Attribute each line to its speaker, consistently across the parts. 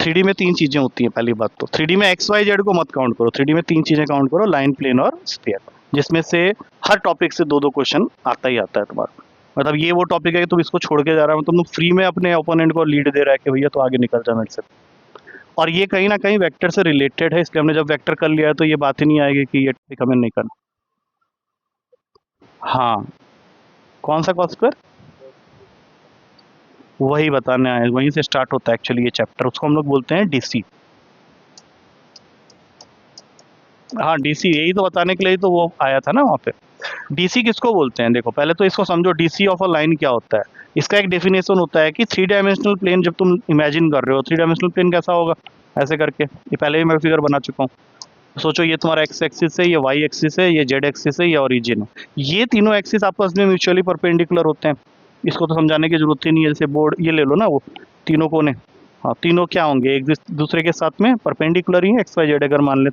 Speaker 1: 3D में तीन चीजें होती हैं। पहली बात तो 3D में एक्स वाई जेड को मत काउंट करो, 3D में तीन चीजें काउंट करो, लाइन, प्लेन और स्फीयर, जिसमें से हर टॉपिक से दो दो क्वेश्चन आता ही आता है तुम्हारा। मतलब ये वो टॉपिक है कि तुम इसको छोड़ के जा रहा है, तुम फ्री में अपने ओपोनेंट को लीड दे रहा है कि भैया तो आगे निकल जा मेरे से। और ये कहीं ना कहीं वेक्टर से रिलेटेड है, इसलिए हमने जब वेक्टर कर लिया है तो ये बात ही नहीं आएगी कि ये टॉपिक हमें नहीं करना। हाँ, कौन सा कॉस स्क्वायर, वही बताना है, वहीं से स्टार्ट होता है एक्चुअली ये चैप्टर, उसको हम लोग बोलते हैं डीसी। हाँ डीसी, यही तो बताने के लिए तो वो आया था ना वहाँ पे। डीसी किसको बोलते हैं, देखो पहले तो इसको समझो, डीसी ऑफ अ लाइन क्या होता है। इसका एक डेफिनेशन होता है कि 3 डायमेंशनल प्लेन जब तुम इमेजिन कर रहे हो, 3 डायमेंशनल प्लेन कैसा होगा, ऐसे करके, ये पहले भी मैं फिगर बना चुका हूँ। सोचो ये तुम्हारा एक्स एक्सिस है, ये वाई एक्सिस है, ये जेड एक्सिस है, ये ओरिजिन है। ये तीनों एक्सिस आपस में म्यूचुअली परपेंडिकुलर होते हैं। इसको तो समझाने की जरूरत ही नहीं है, जैसे बोर्ड ये ले लो ना, वो तीनों कोने, हाँ तीनों क्या होंगे, एक दूसरे के साथ में परपेंडिकुलर ही है, एक्स वाई जेड अगर मान ले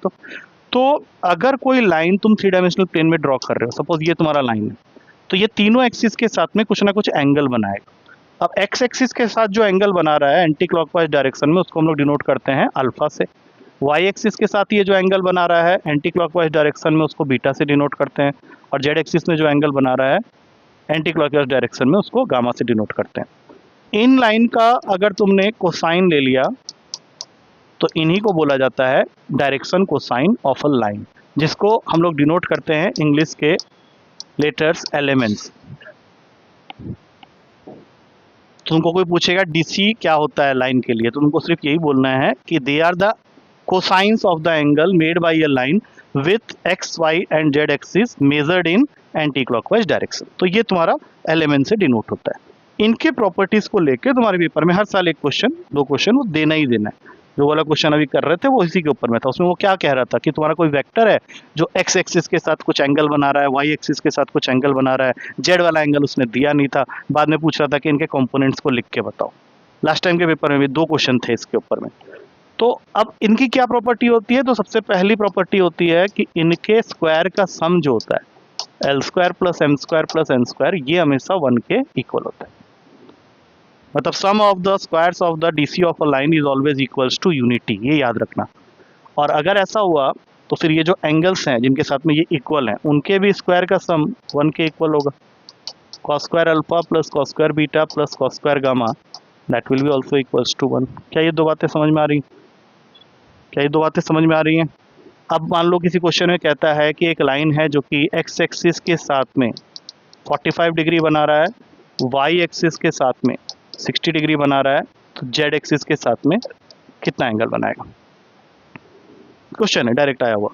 Speaker 1: तो अगर कोई लाइन तुम 3 डायमेंशनल प्लेन में ड्रॉ कर रहे हो, सपोज ये तुम्हारा लाइन है, तो ये तीनों एक्सिस के साथ में कुछ ना कुछ एंगल बनाएगा। अब एक्स एक्सिस के साथ जो एंगल बना रहा है एंटी क्लॉकवाइज डायरेक्शन में, उसको हम लोग डिनोट करते हैं अल्फा से। वाई एक्सिस के साथ ये जो एंगल बना रहा है एंटी क्लॉकवाइज डायरेक्शन में, उसको बीटा से डिनोट करते हैं। और जेड एक्सिस में जो एंगल बना रहा है एंटी क्लॉकवाइज डायरेक्शन में, उसको गामा से डिनोट करते हैं। इन लाइन का अगर तुमने कोसाइन ले लिया तो इन्हीं को बोला जाता है direction cosine of a line, जिसको हम लोग डिनोट करते हैं इंग्लिश के लेटर्स एलिमेंट्स। तुमको कोई पूछेगा डीसी क्या होता है लाइन के लिए, तो तुमको सिर्फ यही बोलना है कि they are the cosines of the angle made by a line with X Y and Z axis measured in anti clockwise direction. तो ये तुम्हारा एलिमेंट से डिनोट होता है। इनके प्रॉपर्टीज को लेकर तुम्हारे पेपर में हर साल एक क्वेश्चन, दो क्वेश्चन वो देना ही देना है। जो वाला क्वेश्चन अभी कर रहे थे वो इसी के ऊपर में था। उसमें वो क्या कह रहा था कि तुम्हारा कोई वेक्टर है जो एक्स एक्सिस के साथ कुछ एंगल बना रहा है, वाई एक्सिस के साथ कुछ एंगल बना रहा है, जेड वाला एंगल उसने दिया नहीं था, बाद में पूछ रहा था कि इनके कंपोनेंट्स को लिख के बताओ। लास्ट टाइम के पेपर में भी दो क्वेश्चन थे इसके ऊपर में। तो अब इनकी क्या प्रॉपर्टी होती है, तो सबसे पहली प्रॉपर्टी होती है कि इनके स्क्वायर का सम जो होता है L square plus M square plus N square, ये हमेशा 1 के इक्वल होता है। मतलब sum of the squares of the DC of a line is always equals to unity, ये याद रखना। और अगर ऐसा हुआ तो फिर ये जो एंगल्स हैं जिनके साथ में ये इक्वल हैं, उनके भी स्क्वायर का सम 1 के इक्वल होगा। Cos square alpha plus cos square beta plus cos square gamma, that will be also equals to 1। क्या ये दो बातें समझ में आ रही, क्या ये दो बातें समझ में आ रही हैं? अब मान लो किसी क्वेश्चन में कहता है कि एक लाइन है जो कि एक्स एक्सिस के साथ में 45 डिग्री बना रहा है, वाई एक्सिस के साथ में 60 डिग्री बना रहा है, तो जेड एक्सिस के साथ में कितना एंगल बनाएगा? क्वेश्चन है डायरेक्ट आया हुआ।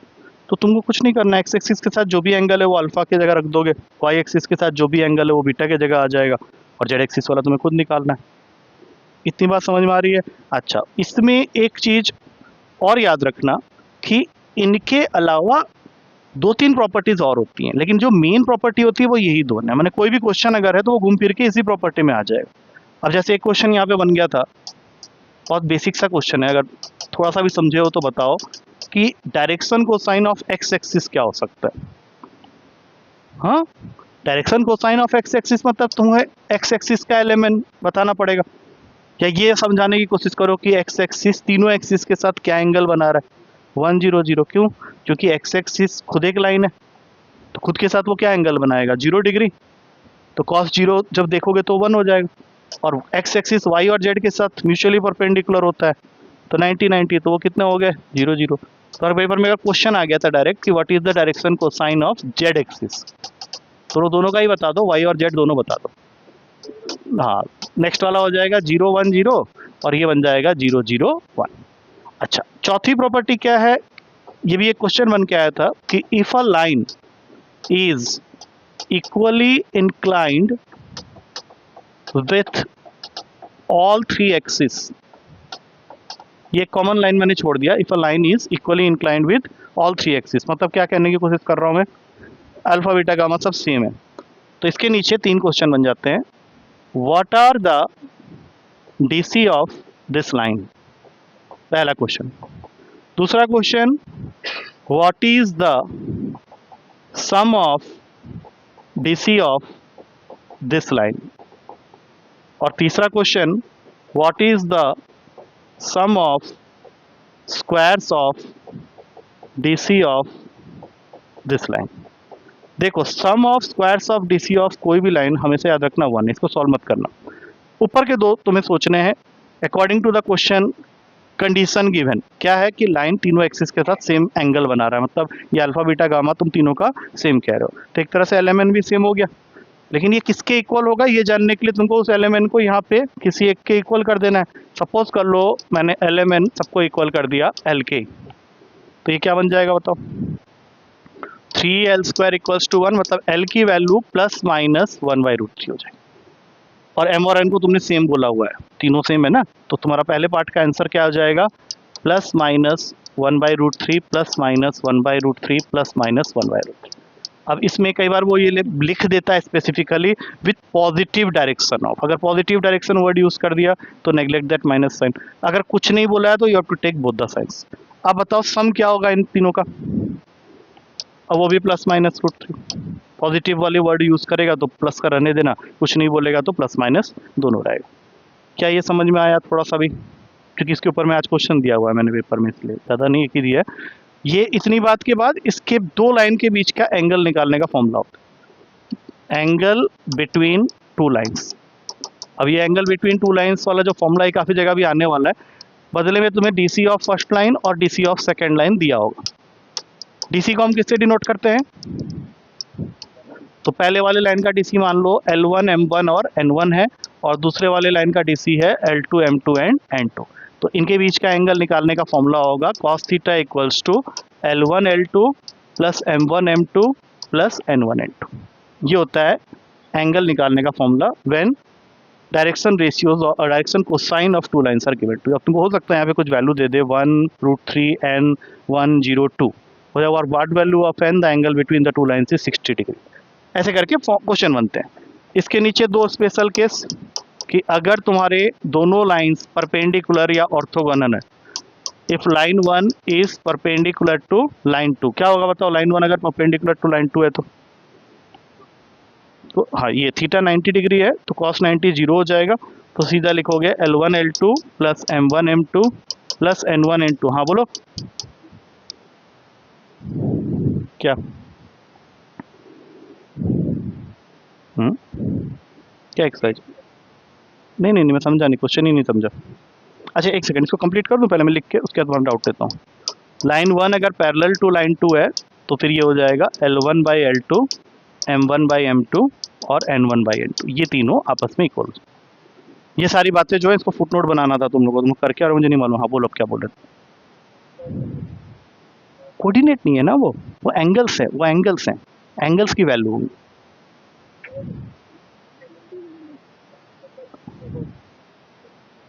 Speaker 1: तो तुमको कुछ नहीं करना है, एक्स एक्सिस के साथ जो भी एंगल है वो अल्फा की जगह रख दोगे, वाई एक्सिस के साथ जो भी एंगल है वो बीटा की जगह आ जाएगा, और जेड एक्सिस वाला तुम्हें खुद निकालना है। इतनी बात समझ में आ रही है? अच्छा, इसमें एक चीज और याद रखना कि इनके अलावा दो तीन प्रॉपर्टीज और होती हैं, लेकिन जो मेन प्रॉपर्टी होती है वो यही दोनों है। मैंने कोई भी क्वेश्चन अगर है तो वो घूम फिर के इसी प्रॉपर्टी में आ जाएगा। अब जैसे एक क्वेश्चन यहाँ पे बन गया था, बहुत बेसिक सा क्वेश्चन है, अगर थोड़ा सा भी समझे हो तो बताओ कि direction cosine of x axis क्या हो सकता है? हाँ, direction cosine of x axis मतलब तुम्हें एक्स एक्सिस का एलिमेंट बताना पड़ेगा, या ये समझाने की कोशिश करो कि एक्स एक्सिस तीनों एक्सिस के साथ क्या एंगल बना रहा है, 1 0 0। क्यों? क्योंकि एक्स एक्सिस खुद एक लाइन है, तो खुद के साथ वो क्या एंगल बनाएगा, 0 डिग्री। तो कॉस 0 जब देखोगे तो 1 हो जाएगा। और एक्स एक्सिस वाई और जेड के साथ म्यूचुअली परपेंडिकुलर होता है, तो 90 90, तो वो कितने हो गए, 0 0। तो हर पेपर में अगर क्वेश्चन आ गया था डायरेक्ट कि what is the direction cosine of Z axis, तो दोनों का ही बता दो, वाई और जेड दोनों बता दो। हाँ, नेक्स्ट वाला हो जाएगा 0 1 0, और ये बन जाएगा 0 0 1। अच्छा, चौथी प्रॉपर्टी क्या है, ये भी एक क्वेश्चन बन के आया था कि if a line is equally inclined with all three axis, ये कॉमन लाइन मैंने छोड़ दिया, if a line is equally inclined with all three axis, मतलब क्या कहने की कोशिश कर रहा हूं मैं, अल्फा बीटा गामा सब सेम है। तो इसके नीचे तीन क्वेश्चन बन जाते हैं, what are the DC of this line, पहला क्वेश्चन। दूसरा question, what is the sum of DC of this line. और तीसरा question, what is the sum of squares of DC of this line. देखो sum of squares of DC of कोई भी line हमेशा याद रखना 1, इसको सॉल्व मत करना। ऊपर के दो तुम्हें सोचने हैं according to the question. Condition given क्या है कि लाइन तीनों एक्सिस के साथ सेम एंगल बना रहा है, मतलब ये अल्फा बीटा गामा तुम तीनों का सेम कह रहे हो, तो एक तरह से एलएमएन भी सेम हो गया। लेकिन ये किसके इक्वल होगा ये जानने के लिए तुमको उस एलएमएन को यहाँ पे किसी एक के इक्वल कर देना है। सपोज कर लो मैंने एलएमएन सबको इक्वल कर दिया एल के, तो ये क्या बन जाएगा बताओ, 3l² इक्वल्स टू 1, मतलब एल की वैल्यू प्लस माइनस 1/√3 हो जाएगी। और एम और एन को तुमने सेम बोला हुआ है, तीनों सेम है ना, तो तुम्हारा पहले पार्ट का आंसर क्या हो जाएगा, plus minus 1/√3 plus minus 1/√3 plus minus 1/√3। अब इसमें कई बार वो ये लिख देता है specifically with positive direction of, अगर पॉजिटिव डायरेक्शन वर्ड यूज कर दिया तो नेग्लेक्ट दैट माइनस साइन, अगर कुछ नहीं बोला है तो you have to take both the science. अब बताओ सम क्या होगा इन तीनों का, अब वो भी प्लस माइनस √3। पॉजिटिव वाले वर्ड यूज करेगा तो प्लस का रहने देना, कुछ नहीं बोलेगा तो प्लस माइनस दोनों रहेगा। क्या ये समझ में आया थोड़ा सा भी, क्योंकि इसके ऊपर में आज क्वेश्चन दिया हुआ है मैंने पेपर में, इसलिए ज़्यादा नहीं एक ही दिया है। ये इतनी बात के बाद इसके दो लाइन के बीच का एंगल निकालने का फॉर्मूला होता है, एंगल बिटवीन टू लाइंस। अब ये एंगल बिटवीन टू लाइंस वाला जो फॉर्मूला है काफ़ी जगह भी आने वाला है, बदले में तुम्हें डीसी ऑफ फर्स्ट लाइन और डीसी ऑफ सेकेंड लाइन दिया होगा। डीसी को हम किससे डिनोट करते हैं, तो पहले वाले लाइन का डीसी मान लो L1 M1 और N1 है, और दूसरे वाले लाइन का डीसी है L2 M2 एंड N2। तो इनके बीच का एंगल निकालने का फॉर्मूला होगा cos theta equals to L1 L2 plus M1 M2 plus N1 N2। ये होता है एंगल निकालने का फॉर्मूला व्हेन डायरेक्शन रेशियोज और direction cosine of two lines are given to. अब तुमको हो सकता है यहाँ पे कुछ वैल्यू दे दे 1√3 N 102 हो जाए, और what value of n the angle between the two lines is 60 degree. ऐसे करके क्वेश्चन बनते हैं। इसके नीचे दो स्पेशल केस कि अगर तुम्हारे दोनों लाइंस परपेंडिकुलर या ऑर्थोगोनल है, if line 1 is perpendicular to line 2, क्या होगा बताओ, लाइन 1 अगर परपेंडिकुलर टू लाइन 2 है तो हाँ ये थीटा 90 डिग्री है तो cos 90 जीरो हो जाएगा, तो सीधा लिखोगे L1 L2 plus M1 M2 plus N1 N2। हाँ बोलो क्या क्या एक्सरसाइज, नहीं मैं समझा नहीं, क्वेश्चन ही नहीं समझा। अच्छा एक सेकंड इसको कंप्लीट कर दूं पहले मैं लिख के, उसके बाद मैं डाउट देता हूँ। लाइन 1 अगर पैरेलल टू लाइन 2 है तो फिर ये हो जाएगा L1/L2 M1/M2 और N1/N2, ये तीनों आपस में इक्वल। ये सारी बातें जो है इसको फुटनोट बनाना था तुम लोगों को, तुम करके और मुझे नहीं मालूम। हाँ बोलो अब क्या बोल रहे, कोऑर्डिनेट नहीं है ना वो एंगल्स है, वो एंगल्स हैं, एंगल्स की वैल्यू होगी।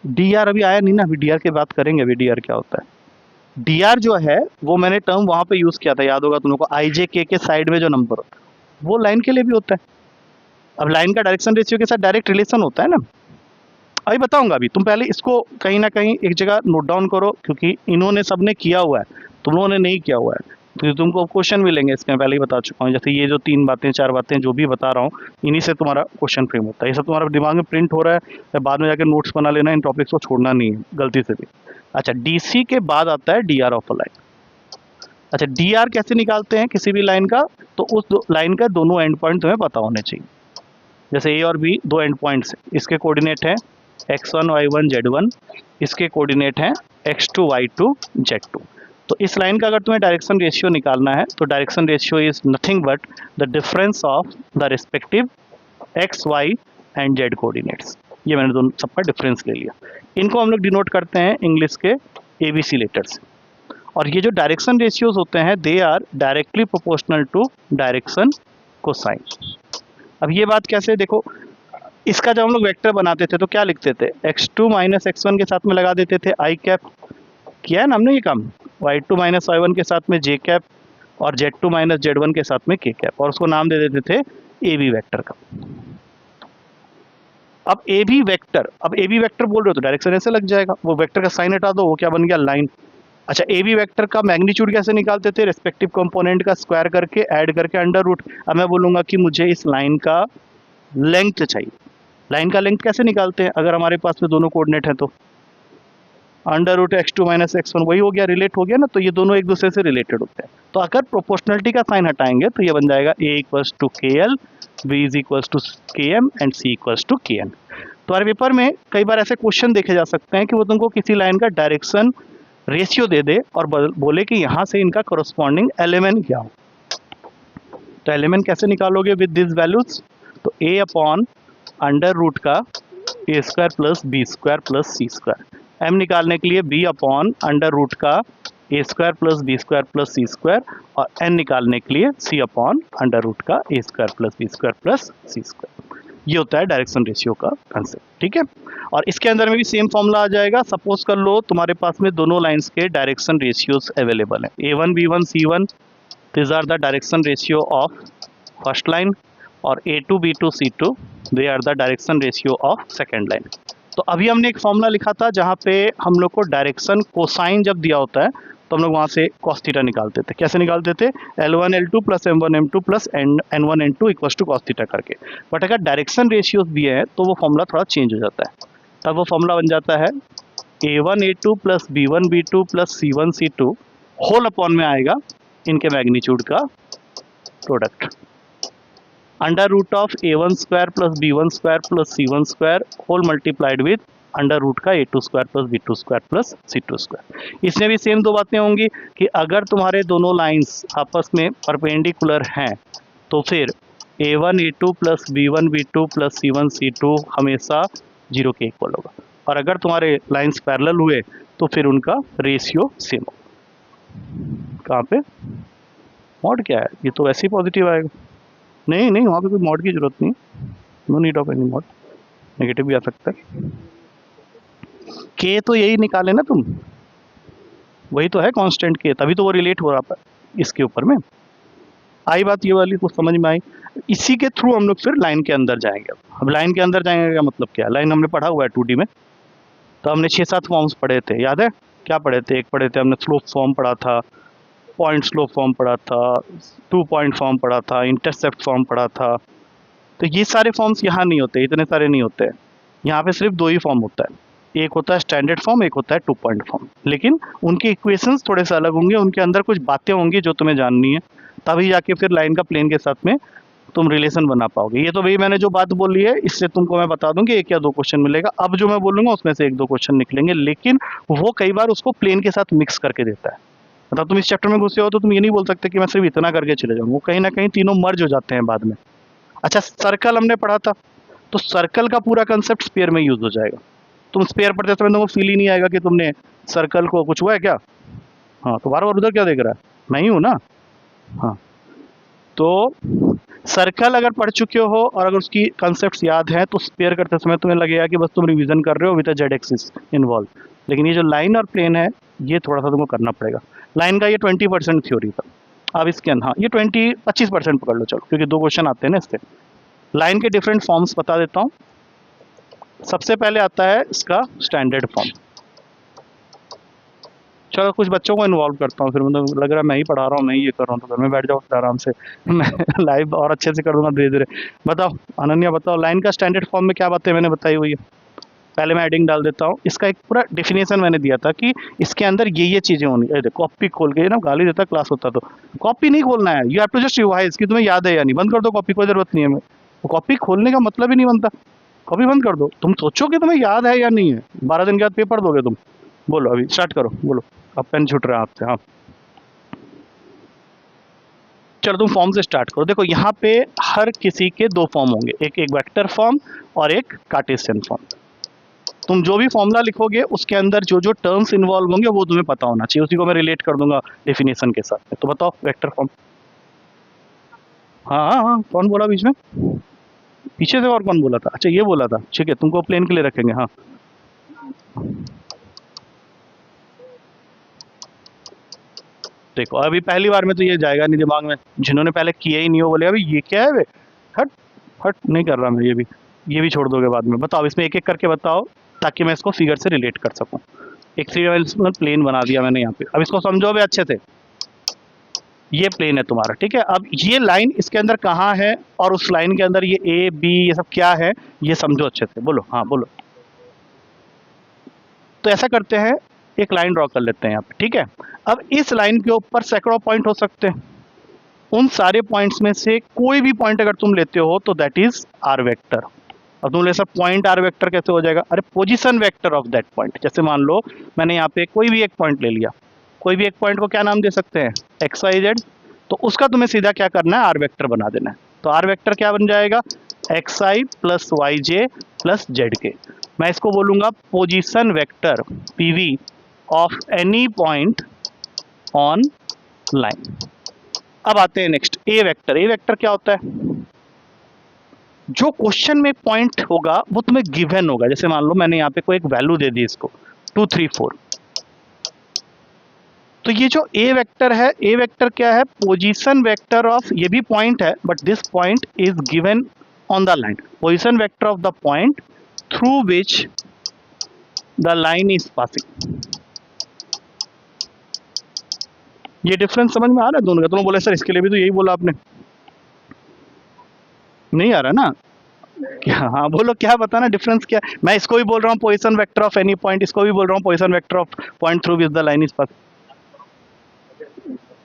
Speaker 1: डी आर अभी आया नहीं ना, अभी डी आर की बात करेंगे, अभी डी आर क्या होता है। डी आर जो है वो मैंने टर्म वहां पे यूज किया था, याद होगा तुम लोग को, आई जे के साइड में जो नंबर होता है वो लाइन के लिए भी होता है। अब लाइन का डायरेक्शन रेशियो के साथ डायरेक्ट रिलेशन होता है ना, अभी बताऊंगा। अभी तुम पहले इसको कहीं ना कहीं एक जगह नोट डाउन करो, क्योंकि इन्होंने सबने किया हुआ है, तुम लोगों ने नहीं किया हुआ है, तो तुमको क्वेश्चन मिलेंगे इसके, पहले ही बता चुका हूँ। जैसे ये जो 3 बातें 4 बातें जो भी बता रहा हूँ, इन्हीं से तुम्हारा क्वेश्चन फ्रेम होता है। ये सब तुम्हारा दिमाग में प्रिंट हो रहा है, बाद में जाकर नोट्स बना लेना, इन टॉपिक्स को छोड़ना नहीं है गलती से भी। अच्छा डीसी के बाद आता है D R of a line. अच्छा डी आर कैसे निकालते हैं किसी भी लाइन का, तो उस लाइन का दोनों एंड पॉइंट तुम्हें पता होने चाहिए। जैसे ए और बी दो एंड पॉइंट्स, इसके कोऑर्डिनेट है x1 y1 z1, इसके कोऑर्डिनेट हैं x2 y2 z2। तो इस लाइन का अगर तुम्हें डायरेक्शन रेशियो निकालना है तो direction ratio is nothing but the difference of the respective x y and z coordinates. ये मैंने दोनों सबका डिफरेंस ले लिया। इनको हम लोग डिनोट करते हैं इंग्लिश के ABC लेटर्स। और ये जो डायरेक्शन रेशियोज होते हैं they are directly proportional to direction cosine. अब ये बात कैसे, देखो इसका जब हम लोग वेक्टर बनाते थे तो क्या लिखते थे, x2 माइनस x1 के साथ में लगा देते थे आई कैप, किया है ना हमने ये काम, y2 माइनस y1 के साथ में जे कैप, और z2 माइनस z1 के साथ में के कैप, और उसको नाम दे देते थे ए बी वैक्टर का। अब ए बी वैक्टर, अब ए बी वैक्टर बोल रहे हो तो डायरेक्शन ऐसे लग जाएगा, वो वेक्टर का साइन हटा दो, वो क्या बन गया, लाइन। अच्छा ए बी वैक्टर का मैग्नीट्यूड कैसे निकालते थे, रेस्पेक्टिव कंपोनेंट का स्क्वायर करके ऐड करके अंडर रूट। अब मैं बोलूंगा कि मुझे इस लाइन का लेंथ चाहिए, लाइन का लेंथ कैसे निकालते हैं अगर हमारे पास में दोनों कोऑर्डिनेट हैं, तो under root x2 minus x1 वही हो गया, रिलेट हो गया ना। तो ये दोनों एक दूसरे से रिलेटेड होते हैं। तो अगर प्रोपोर्शनलिटी का साइन हटाएंगे तो ये बन जाएगा a equals to K L, B is equals to K M and C equals to K N. तुम्हारे पेपर में कई बार ऐसे क्वेश्चन देखे जा सकते हैं कि वो तुमको किसी लाइन का डायरेक्शन रेशियो दे दे और बोले कि यहाँ से इनका करस्पॉन्डिंग एलिमेंट क्या हो। तो एलिमेंट कैसे निकालोगे विद दिस वैल्यूज? तो a अपॉन अंडर रूट का A square plus B square plus C square. m निकालने के लिए b अपॉन अंडर रूट का A square plus B square plus C square, और n निकालने के लिए c अपॉन अंडर रूट का A square plus B square plus C square. ये होता है डायरेक्शन रेशियो का कंसेप्ट, ठीक है। और इसके अंदर में भी सेम फॉर्मूला आ जाएगा। सपोज कर लो तुम्हारे पास में दोनों लाइंस के डायरेक्शन रेशियोज अवेलेबल है, a1 b1 c1, these are the direction ratio of first line, और a2 b2 c2 they are the direction ratio of second line। तो अभी हमने एक फॉर्मूला लिखा था जहाँ पे हम लोग को डायरेक्शन कोसाइन जब दिया होता है तो हम लोग वहाँ से cos थीटा निकालते थे। कैसे निकालते थे? L1 L2 plus M1 M2 plus N1 N2 equals to cos theta करके। बट अगर डायरेक्शन रेशियोज दिए हैं तो वो फॉर्मूला थोड़ा चेंज हो जाता है। तब वो फॉर्मूला बन जाता है A1 A2 plus B1 B2 plus C1 C2 whole upon में आएगा इनके मैग्नीट्यूड का product, under root of a1 square plus b1 square plus c1 square whole multiplied with under root का a2 square plus b2 square plus c2 square. इसमें भी same दो बातें होंगी कि अगर तुम्हारे दोनों लाइंस आपस में परपेंडिकुलर हैं तो फिर a1 a2 plus b1 b2 plus c1 c2 हमेशा 0 के इक्वल होगा, और अगर तुम्हारे लाइंस पैरेलल हुए तो फिर उनका रेशियो सेम होगा। कहाँ पे मॉड क्या है? ये तो वैसे ही पॉजिटिव आएगा। नहीं नहीं, वहाँ पे कोई मॉड की जरूरत नहीं, no need of any mod, negative भी आ सकता है। के तो यही निकाले ना तुम, वही तो है कांस्टेंट के, तभी तो वो रिलेट हो रहा था इसके ऊपर में। आई बात ये वाली कुछ समझ में आई? इसी के थ्रू हम लोग फिर लाइन के अंदर जाएंगे। अब लाइन के अंदर जाएंगे का मतलब क्या? लाइन हमने पढ़ा हुआ है 2D में, तो हमने 6-7 फॉर्म्स पढ़े थे, याद है? क्या पढ़े थे? एक पढ़े थे हमने स्लोप फॉर्म पढ़ा था, पॉइंट स्लोप फॉर्म पढ़ा था, 2 पॉइंट फॉर्म पढ़ा था, इंटरसेप्ट फॉर्म पढ़ा था। तो ये सारे फॉर्म्स यहाँ नहीं होते, इतने सारे नहीं होते हैं। यहाँ पे सिर्फ 2 ही फॉर्म होता है, एक होता है स्टैंडर्ड फॉर्म, एक होता है 2 पॉइंट फॉर्म। लेकिन उनके इक्वेशंस थोड़े से अलग होंगे, उनके अंदर कुछ बातें होंगी जो तुम्हें जाननी है, तभी जाके फिर लाइन का प्लेन के साथ में तुम रिलेशन बना पाओगे। ये तो भाई मैंने जो बात बोली है इससे तुमको मैं बता दूं कि 1 या 2 क्वेश्चन मिलेगा। अब जो मैं बोलूँगा उसमें से 1-2 क्वेश्चन निकलेंगे, लेकिन वो कई बार उसको प्लेन के साथ मिक्स करके देता है। मतलब तुम इस चैप्टर में घुसे हो तो तुम ये नहीं बोल सकते कि मैं सिर्फ इतना करके चले जाऊँ, वो कहीं ना कहीं तीनों मर्ज हो जाते हैं बाद में। अच्छा, सर्कल हमने पढ़ा था, तो सर्कल का पूरा कंसेप्ट स्पेयर में यूज हो जाएगा। तुम स्पेयर पढ़ते समय तुमको फील ही नहीं आएगा कि तुमने सर्कल को कुछ हुआ है क्या। हाँ, तो बार बार उधर क्या देख रहा है? मैं ही हूँ ना। हाँ, तो सर्कल अगर पढ़ चुके हो और अगर उसकी कंसेप्ट याद है तो स्पेयर करते समय तुम्हें लगेगा कि बस तुम रिवीजन कर रहे हो विद जेड एक्सिस इन्वॉल्व। लेकिन ये जो लाइन और प्लेन है ये थोड़ा सा तुमको करना पड़ेगा। लाइन का ये 20% थ्योरी था। अब इसके हाँ, ये 25% पकड़ लो चलो, क्योंकि 2 क्वेश्चन आते हैं ना इससे। लाइन के डिफरेंट फॉर्म्स बता देता हूँ। सबसे पहले आता है इसका स्टैंडर्ड फॉर्म। चलो कुछ बच्चों को इन्वॉल्व करता हूँ, फिर मतलब लग रहा है मैं ही पढ़ा रहा हूँ, मैं ही ये कर रहा हूँ, तो घर में बैठ जाओ आराम से, मैं लाइव और अच्छे से कर दूंगा धीरे धीरे। बताओ अनन्या, बताओ लाइन का स्टैंडर्ड फॉर्म में क्या बातें मैंने बताई हुई है। पहले मैं एडिंग डाल देता हूँ। इसका एक पूरा डेफिनेशन मैंने दिया था कि इसके अंदर ये चीज़ें होनी। देखो कॉपी खोल के ना गाली देता क्लास होता, तो कॉपी नहीं खोलना है, you have to just revise कि तुम्हें याद है या नहीं। बंद कर दो कॉपी, कोई जरूरत नहीं है। कॉपी खोलने का मतलब ही नहीं बनता, कॉपी बंद कर दो। तुम सोचो कि तुम्हें याद है या नहीं है, 12 दिन के बाद पेपर दोगे तुम। बोलो अभी स्टार्ट करो, बोलो। अब पेन छूट रहा है आपसे। हाँ चलो तुम फॉर्म से स्टार्ट करो। देखो यहाँ पे हर किसी के 2 फॉर्म होंगे, एक वेक्टर फॉर्म और एक कार्टेशियन फॉर्म। तुम जो भी फॉर्मूला लिखोगे उसके अंदर जो जो टर्म्स इन्वॉल्व होंगे वो तुम्हें पता होना चाहिए, उसी को मैं रिलेट कर दूंगा डेफिनेशन के साथ में। तो बताओ वेक्टर फॉर्म। हाँ हाँ हाँ, कौन बोला बीच में? पीछे से और कौन बोला था? अच्छा ये बोला था, ठीक है, तुमको प्लेन के लिए रखेंगे। हाँ देखो अभी पहली बार में तो ये जाएगा नहीं दिमाग में, जिन्होंने पहले किया ही नहीं हो बोले अभी ये क्या है वे, हट हट नहीं कर रहा मैं। ये भी छोड़ दोगे बाद में। बताओ इसमें एक एक करके बताओ ताकि मैं इसको फिगर से रिलेट कर सकूं। एक 3 डायमेंशनल प्लेन बना दिया मैंने यहाँ पे। अब इसको समझो अभी अच्छे से। ये प्लेन है तुम्हारा, ठीक है। अब ये लाइन इसके अंदर कहाँ है और उस लाइन के अंदर ये ए बी ये सब क्या है ये समझो अच्छे से। बोलो हाँ बोलो। तो ऐसा करते हैं, एक लाइन ड्रॉ कर लेते हैं यहाँ पे, ठीक है। अब इस लाइन के ऊपर सैकड़ों पॉइंट हो सकते हैं, उन सारे पॉइंट्स में से कोई भी पॉइंट अगर तुम लेते हो तो दैट इज आर वेक्टर। अब तुम ले सर पॉइंट आर वेक्टर कैसे हो जाएगा, अरे position vector of that point. जैसे मान लो मैंने यहाँ पे कोई भी एक पॉइंट ले लिया, कोई भी एक पॉइंट को क्या नाम दे सकते हैं, एक्स वाई जेड, तो उसका तुम्हें सीधा क्या करना है, आर वेक्टर बना देना है। तो आर वेक्टर क्या बन जाएगा, एक्स आई प्लस वाई जे प्लस जेड के। मैं इसको बोलूंगा position vector PV of any point on line. अब आते हैं नेक्स्ट ए वेक्टर। ए वेक्टर क्या होता है, जो क्वेश्चन में पॉइंट होगा वो तुम्हें गिवन होगा। जैसे मान लो मैंने यहाँ पे कोई एक वैल्यू दे दी इसको 2 3 4, तो ये जो ए वेक्टर है, ए वेक्टर क्या है, पोजीशन वेक्टर ऑफ, ये भी पॉइंट है but this point is given on the line, position vector of the point through which the line is passing. ये डिफरेंस समझ में आ रहा है दोनों का? तुम बोले सर इसके लिए भी तो यही बोला आपने, नहीं आ रहा ना क्या? हाँ बोलो क्या बताना डिफरेंस क्या है? मैं इसको भी बोल रहा हूँ position vector of any point, इसको भी बोल रहा हूँ position vector of point through which the line is passing.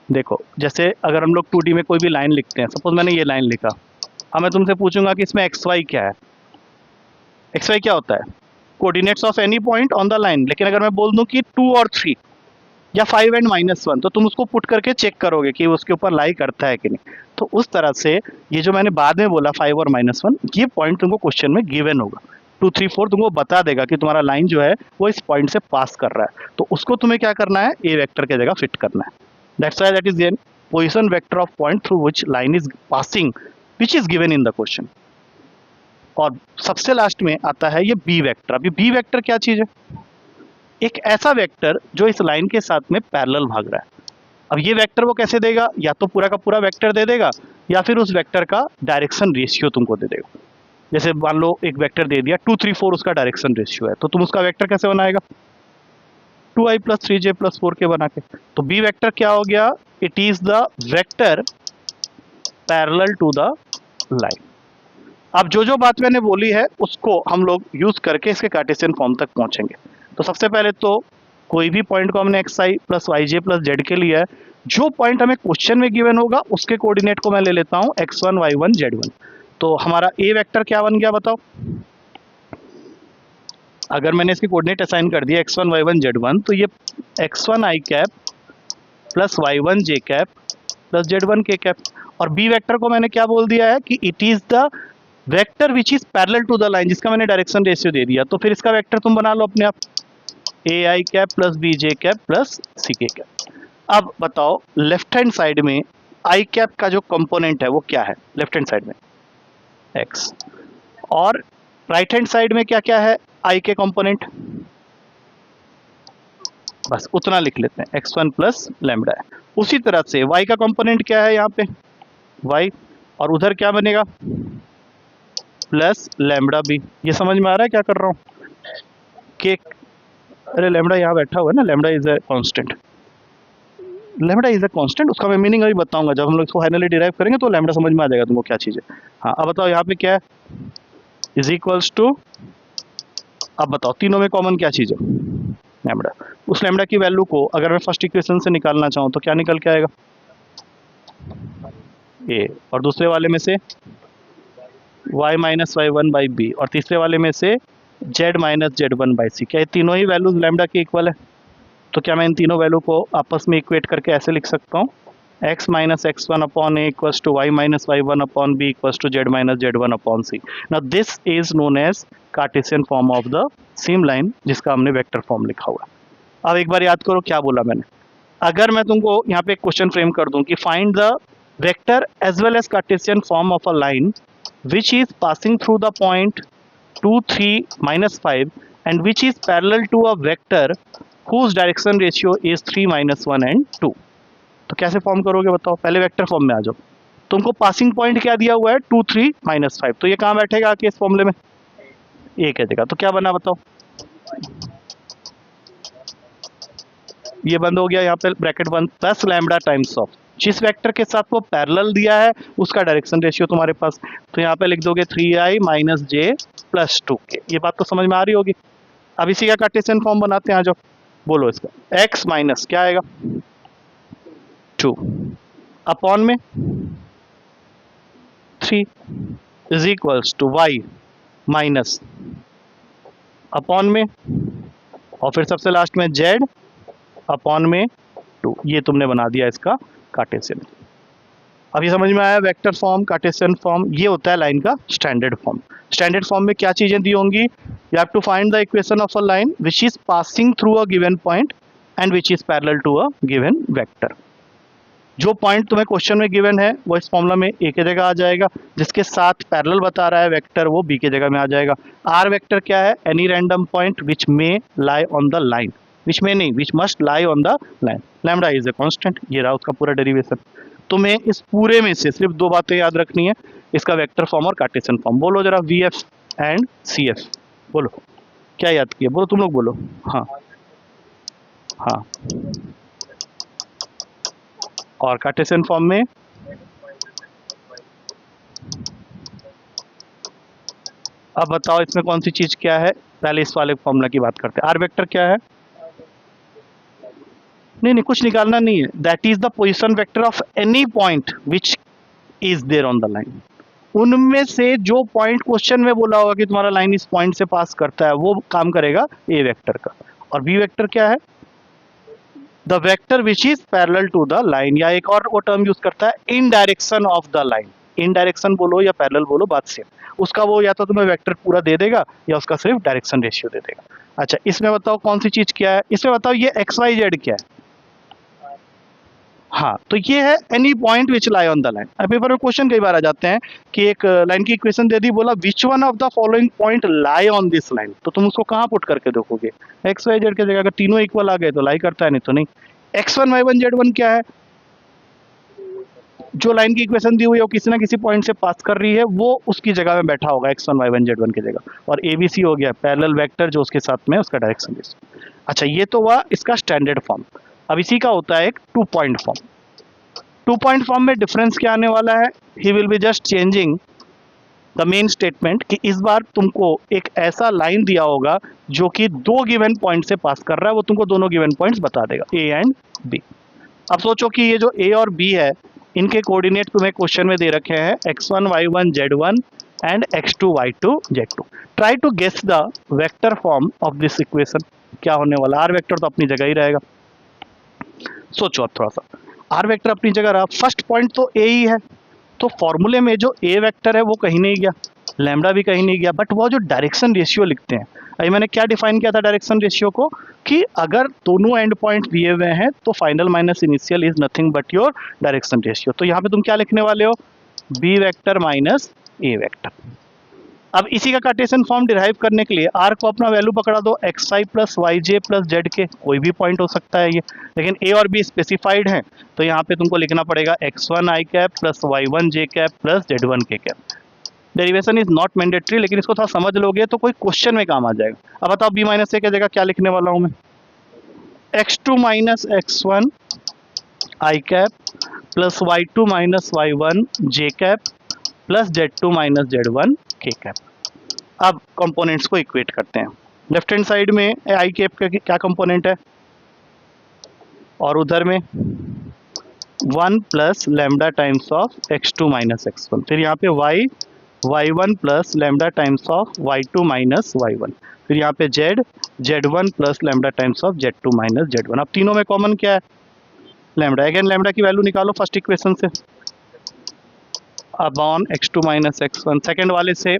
Speaker 1: देखो जैसे अगर हम लोग 2D में कोई भी लाइन लिखते हैं, सपोज मैंने ये लाइन लिखा, अब मैं तुमसे पूछूंगा कि इसमें एक्स वाई क्या है। एक्स वाई क्या होता है, coordinates of any point on the line. लेकिन अगर मैं बोल दूं कि 2 और 3 या 5 एंड -1, तो तुम उसको पुट करके चेक करोगे कि उसके ऊपर लाई करता है कि नहीं। तो उस तरह से ये जो मैंने बाद में बोला 5 और -1, ये पॉइंट तुमको क्वेश्चन में गिवन होगा। 2 3 4 तुमको बता देगा कि तुम्हारा लाइन जो है वो इस पॉइंट से पास कर रहा है, तो उसको तुम्हें क्या करना है, ए वेक्टर की जगह फिट करना है। That's why that is given position vector of point through which line is passing which is given in the question. और सबसे लास्ट में आता है ये बी वेक्टर। अभी बी वेक्टर क्या चीज है, एक ऐसा वेक्टर जो इस लाइन के साथ में पैरेलल भाग रहा है। अब ये वेक्टर वो कैसे देगा, या तो पूरा का पूरा वेक्टर दे देगा या फिर उस वेक्टर का डायरेक्शन रेशियो तुमको दे देगा। जैसे मान लो एक वेक्टर दे दिया 2 3 4 उसका डायरेक्शन रेशियो है, तो तुम उसका वेक्टर कैसे बनाएगा, 2i + 3j + 4k बना के। तो बी वेक्टर क्या हो गया, it is the vector parallel to the line. अब जो जो बात मैंने बोली है उसको हम लोग यूज करके इसके कार्टेशियन फॉर्म तक पहुंचेंगे। तो सबसे पहले तो कोई भी पॉइंट को हमने एक्स आई प्लस वाई जे प्लस जेड के लिया है, जो पॉइंट हमें क्वेश्चन में गिवन होगा उसके कोऑर्डिनेट को मैं ले लेता हूं x1 y1 z1। तो हमारा ए वेक्टर क्या बन गया बताओ, अगर मैंने इसके कोऑर्डिनेट असाइन कर दिया x1 y1 z1, तो ये x1 i cap plus y1 j cap plus z1 k cap. और बी वेक्टर को मैंने क्या बोल दिया है कि it is the vector which is parallel to the line, जिसका मैंने डायरेक्शन रेशियो दे दिया। तो फिर इसका वेक्टर तुम बना लो अपने आप, A I cap plus B J cap plus C K cap. अब बताओ लेफ्ट हैंड साइड में आई कैप का जो कंपोनेंट है वो क्या है, लेफ्ट हैंड साइड में एक्स, और राइट हैंड साइड में क्या क्या है आई के कंपोनेंट, बस उतना लिख लेते हैं x1 प्लस लैम्बडा है। उसी तरह से y का कंपोनेंट क्या है यहाँ पे y, और उधर क्या बनेगा प्लस लैम्बडा बी। ये समझ में आ रहा है क्या कर रहा हूँ कि अरे लैम्बडा यहाँ बैठा हुआ है ना, lambda is a constant, lambda is a constant, उसका मैं मीनिंग अभी बताऊंगा जब हम लोग इसको फाइनली डिराइव करेंगे, तो लैम्बडा समझ में आ जाएगा तुमको क्या चीज़ है। हाँ अब बताओ यहाँ पे क्या है, इज इक्वल्स टू, अब बताओ तीनों में कॉमन क्या चीज़ है, लैम्बडा। उस लैम्बडा की वैल्यू को अगर मैं फर्स्ट इक्वेशन से निकालना चाहूँ तो क्या निकल के आएगा ए, और दूसरे वाले में से y minus y1 by B, और तीसरे वाले में से z माइनस z1 बाई सी। क्या ये तीनों ही वैल्यूज लैम्बडा के इक्वल है? तो क्या मैं इन तीनों वैल्यू को आपस में इक्वेट करके ऐसे लिख सकता हूँ, x minus x1 upon a equals to y minus y1 upon b equals to z minus z1 upon c। Now this is known as Cartesian form of the same line, जिसका हमने vector form लिखा हुआ है। अब एक बार याद करो क्या बोला मैंने, अगर मैं तुमको यहाँ पे एक क्वेश्चन फ्रेम कर दूं कि find the vector as well as Cartesian form of a line which is passing through the point 2 3 minus 5 and which is parallel to a vector whose direction ratio is 3 minus 1 and 2। तो कैसे form करोगे बताओ, पहले vector form में आ जाओ। तुमको passing point क्या दिया हुआ है 2 3 minus 5, तो ये कहाँ बैठेगा आके इस फॉर्मूले में, ए कह देगा। तो क्या बना बताओ, ये बंद हो गया, यहाँ पे ब्रैकेट बंद, प्लस लैम्बडा टाइम्स ऑफ जिस वेक्टर के साथ वो पैरेलल दिया है उसका डायरेक्शन रेशियो तुम्हारे पास। तो यहाँ पे लिख दोगे 3i माइनस जे प्लस 2k। ये बात तो समझ में आ रही होगी। अब इसी का कार्टेशियन फॉर्म बनाते हैं, आ जाओ। बोलो इसका x माइनस क्या आएगा 2 अपॉन में 3 is equals to y minus upon में और फिर सबसे लास्ट में z अपॉन में 2। ये तुमने बना दिया इसका कार्टेशियन। अब ये समझ में आया वेक्टर फॉर्म कार्टेशियन फॉर्म, ये होता है लाइन का स्टैंडर्ड फॉर्म। स्टैंडर्ड फॉर्म में क्या चीजें दी होंगी, you have to find the equation of a line which is passing through a given point and which is parallel to a given vector. जो पॉइंट तुम्हें क्वेश्चन में given है वो इस फॉर्मूला में ए के जगह आ जाएगा, जिसके साथ पैरेलल बता रहा है वेक्टर वो बी के जगह में आ जाएगा। आर वेक्टर क्या है, any random point which may lie on the line, which may नहीं which must lie on the line. Lambda is a constant, ये रहा उसका पूरा डेरिवेशन। तुम्हें इस पूरे में से सिर्फ दो बातें याद रखनी है, इसका वेक्टर फॉर्म और कार्टेशियन फॉर्म। बोलो जरा V F and C F, बोलो क्या याद किया, बोलो तुम लोग बोलो। हाँ हाँ, और कार्टेशियन फॉर्म में अब बताओ इसमें कौन सी चीज क्या है। पहले इस वाले फॉर्मूला की बात करते हैं। आर वेक्टर क्या है, नहीं कुछ निकालना नहीं है, that is the position vector of any point which is there on the line. उनमें से जो पॉइंट क्वेश्चन में बोला होगा कि तुम्हारा लाइन इस पॉइंट से पास करता है वो काम करेगा ए वेक्टर का। और बी वेक्टर क्या है, the vector which is parallel to the line, या एक और वो टर्म यूज करता है in direction of the line. In direction बोलो या पैरेलल बोलो बात सेम, उसका वो या तो तुम्हें वेक्टर पूरा दे देगा या उसका सिर्फ डायरेक्शन रेशियो दे देगा। अच्छा इसमें बताओ कौन सी चीज क्या है, इसमें बताओ ये एक्स वाई जेड क्या है। हाँ तो ये है any point which lie on the line. अब पेपर में क्वेश्चन कई बार आ जाते हैं कि एक लाइन की इक्वेशन दे दी, बोला विच one of the following point lie on this line, तो तुम उसको कहाँ पुट करके देखोगे, एक्स वाई जेड के जगह। अगर तीनों इक्वल आ गए तो लाई करता है, नहीं तो नहीं। x1 y1 z1 क्या है, जो लाइन की इक्वेशन दी हुई है वो किसी ना किसी पॉइंट से पास कर रही है, वो उसकी जगह में बैठा होगा x1 y1 z1 की जगह। और abc हो गया पैरेलल वेक्टर जो उसके साथ में उसका डायरेक्शन है। अच्छा ये तो हुआ इसका स्टैंडर्ड फॉर्म। अब इसी का होता है एक 2 पॉइंट फॉर्म। 2 पॉइंट फॉर्म में डिफरेंस क्या आने वाला है, he will be just changing the main statement कि इस बार तुमको एक ऐसा लाइन दिया होगा जो कि दो गिवन पॉइंट से पास कर रहा है, वो तुमको दोनों गिवन पॉइंट्स बता देगा ए एंड बी। अब सोचो कि ये जो ए और बी है इनके कोऑर्डिनेट तुम्हें क्वेश्चन में दे रखे हैं x1 y1 z1 and x2 y2 z2। Try to guess the vector form of this equation. क्या होने वाला, आर वेक्टर तो अपनी जगह ही रहेगा। सोचो अब थोड़ा सा, आर वेक्टर अपनी जगह रहा, फर्स्ट पॉइंट तो ए ही है, तो फॉर्मूले में जो ए वेक्टर है वो कहीं नहीं गया, लैम्डा भी कहीं नहीं गया, बट वो जो डायरेक्शन रेशियो लिखते हैं, अभी मैंने क्या डिफाइन किया था डायरेक्शन रेशियो को, कि अगर दोनों एंड पॉइंट दिए हुए हैं तो final minus initial is nothing but your direction ratio. तो यहाँ पे तुम क्या लिखने वाले हो, बी वेक्टर माइनस ए वेक्टर। अब इसी का कार्टेशियन फॉर्म डिराइव करने के लिए आर को अपना वैल्यू पकड़ा दो, एक्स आई प्लस वाई जे प्लस जेड के, कोई भी पॉइंट हो सकता है ये, लेकिन ए और बी स्पेसिफाइड है, तो यहाँ पे तुमको लिखना पड़ेगा x1 I cap plus y1 J cap plus z1 K cap. Derivation is not mandatory, लेकिन इसको थोड़ा समझ लोगे तो कोई क्वेश्चन में काम आ जाएगा। अब बताओ बी माइनस ए की जगह क्या लिखने वाला हूँ मैं, x2 minus x1 I cap plus y2 minus y1 J cap plus z2 minus z1 K cap. अब कंपोनेंट्स को इक्वेट करते हैं। लेफ्ट हैंड साइड में आई कैप का क्या कंपोनेंट है, और उधर में 1 plus lambda times of x2 minus x1, फिर यहाँ पे y1 plus lambda times of y2 minus y1, फिर यहाँ पे z1 plus lambda times of z2 minus z1। अब तीनों में कॉमन क्या है, लैम्डा। अगेन लैम्डा की वैल्यू निकालो फर्स्ट इक्वेशन से, upon x2 minus x1। Second वाले से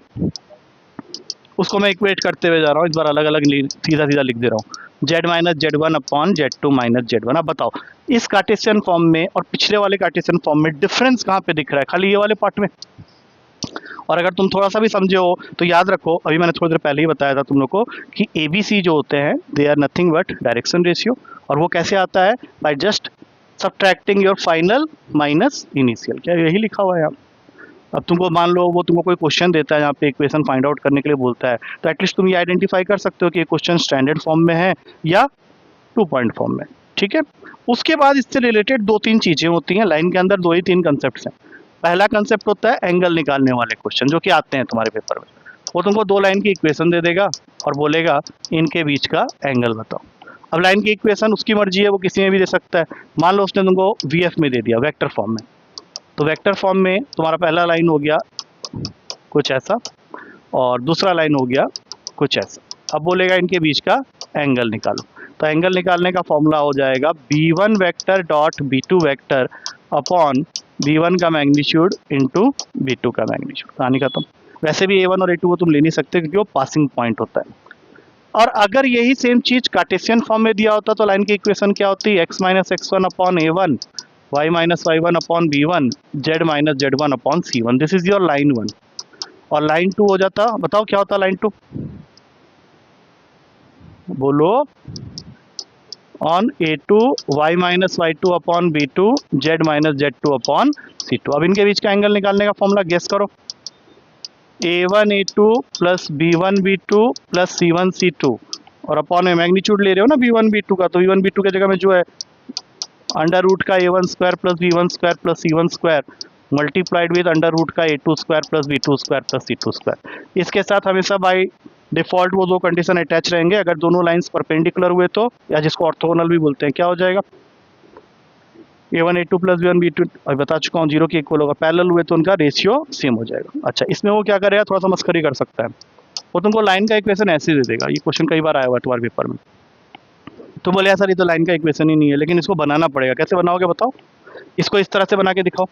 Speaker 1: उसको मैं इक्वेट करते हुए जा रहा हूँ, इस बार अलग अलग सीधा सीधा लिख दे रहा हूँ, z minus z1 upon z2 minus z1। अब बताओ इस कार्टेशियन फॉर्म में और पिछले वाले कार्टेशियन फॉर्म में डिफरेंस कहाँ पे दिख रहा है, खाली ये वाले पार्ट में। और अगर तुम थोड़ा सा भी समझे हो तो याद रखो, अभी मैंने थोड़ी देर पहले ही बताया था तुम लोग को कि ABC जो होते हैं they are nothing but direction ratio, और वो कैसे आता है, by just subtracting your final minus initial. क्या यही लिखा हुआ है यहाँ। अब तुमको मान लो वो तुमको कोई क्वेश्चन देता है यहाँ पे इक्वेशन फाइंड आउट करने के लिए बोलता है, तो एटलीस्ट तुम ये आइडेंटिफाई कर सकते हो कि ये क्वेश्चन स्टैंडर्ड फॉर्म में है या 2 पॉइंट फॉर्म में, ठीक है। उसके बाद इससे रिलेटेड 2-3 चीजें होती हैं, लाइन के अंदर 2 ही 3 कंसेप्ट हैं। पहला कंसेप्ट होता है एंगल निकालने वाले क्वेश्चन जो कि आते हैं तुम्हारे पेपर में। वो तुमको 2 लाइन की इक्वेशन दे देगा और बोलेगा इनके बीच का एंगल बताओ। अब लाइन की इक्वेशन उसकी मर्जी है, वो किसी में भी दे सकता है। मान लो उसने तुमको वीएफ में दे दिया, वेक्टर फॉर्म में, तो वेक्टर फॉर्म में तुम्हारा पहला लाइन हो गया कुछ ऐसा और दूसरा लाइन हो गया कुछ ऐसा। अब बोलेगा इनके बीच का एंगल निकालो, तो एंगल निकालने का फॉर्मूला हो जाएगा b1 vector dot b2 vector upon b1 का मैग्नीट्यूड इंटू b2 का मैग्नीट्यूड। कहानी खत्म। वैसे भी a1 और a2 को तुम ले नहीं सकते क्योंकि वो पासिंग पॉइंट होता है। और अगर यही सेम चीज कार्टेशियन फॉर्म में दिया होता तो लाइन की इक्वेशन क्या होती है, x minus x1 upon a1, y minus y1 upon b1, z minus z1 upon c1। This is your line 1। और लाइन 2 हो जाता, बताओ क्या होता लाइन 2, बोलो, on a2 y minus y2 upon b2, z minus z2 upon c2। अब इनके बीच का एंगल निकालने का फॉर्मूला गेस करो, a1 a2 plus b1 b2 plus c1 c2 और अपॉन में मैग्नीट्यूड ले रहे हो ना b1 b2 का, तो b1 b2 के जगह में जो है अंडर रूट का a1 square plus b1 square plus c1 square multiplied with under root का a2 square plus b2 square plus c2 square. इसके साथ हमेशा बाई डिफॉल्ट वो दो कंडीशन अटैच रहेंगे। अगर दोनों लाइंस परपेंडिकुलर हुए तो, या जिसको ऑर्थोगोनल भी बोलते हैं, क्या हो जाएगा, a1 a2 plus b1 b2, अभी बता चुका हूँ, जीरो के इक्वल होगा। पैरेलल हुए तो उनका रेशियो सेम हो जाएगा। अच्छा, इसमें वो क्या करेगा, थोड़ा सा मस्करी कर सकता है, वो तुमको लाइन का इक्वेशन ऐसे दे देगा। ये क्वेश्चन कई बार आया हुआ है तुम्हारे पेपर में। तो बोले सर ये तो लाइन का इक्वेशन ही नहीं है, लेकिन इसको बनाना पड़ेगा। कैसे बनाओगे बताओ, इसको इस तरह से बना के दिखाओ।